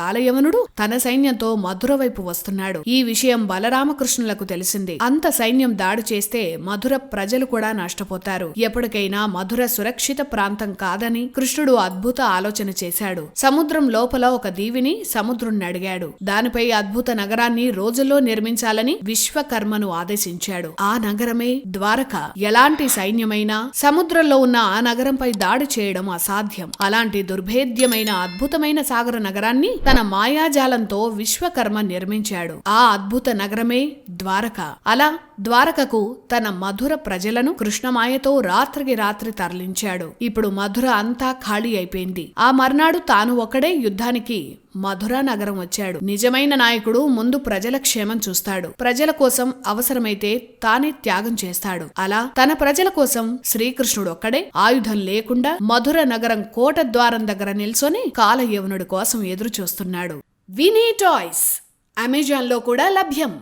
కాలయవనుడు తన సైన్యంతో మధుర వైపు వస్తున్నాడు. ఈ విషయం బలరామకృష్ణులకు తెలిసింది. అంత సైన్యం దాడి చేస్తే మధుర ప్రజలు కూడా నష్టపోతారు. ఎప్పటికైనా మధుర సురక్షిత ప్రాంతం కాదని కృష్ణుడు అద్భుత ఆలోచన చేశాడు. సముద్రం లోపల ఒక దీవిని సముద్రుణ్ణి అడిగాడు. దానిపై అద్భుత నగరాన్ని రోజుల్లో నిర్మించాలని విశ్వకర్మను ఆదేశించాడు. ఆ నగరమే ద్వారక. ఎలాంటి సైన్యమైనా సముద్రంలో ఉన్న ఆ నగరంపై దాడి చేయడం అసాధ్యం. అలాంటి దుర్భేద్యమైన అద్భుతమైన సాగర నగరాన్ని తన మాయాజాలంతో విశ్వకర్మ నిర్మించాడు. ఆ అద్భుత నగరమే ద్వారక. అలా ద్వారకకు తన మధుర ప్రజలను కృష్ణమాయతో రాత్రికి రాత్రి తరలించాడు. ఇప్పుడు మధుర అంతా ఖాళీ అయిపోయింది. ఆ మర్నాడు తాను ఒక్కడే యుద్ధానికి మధురా నగరం వచ్చాడు. నిజమైన నాయకుడు ముందు ప్రజల క్షేమం చూస్తాడు. ప్రజల కోసం అవసరమైతే తానే త్యాగం చేస్తాడు. అలా తన ప్రజల కోసం శ్రీకృష్ణుడు ఒక్కడే ఆయుధం లేకుండా మధుర నగరం కోట ద్వారం దగ్గర నిల్చొని కాలయవనుడి కోసం ఎదురు చూస్తున్నాడు. వినీ టాయ్స్ అమెజాన్లో కూడా లభ్యం.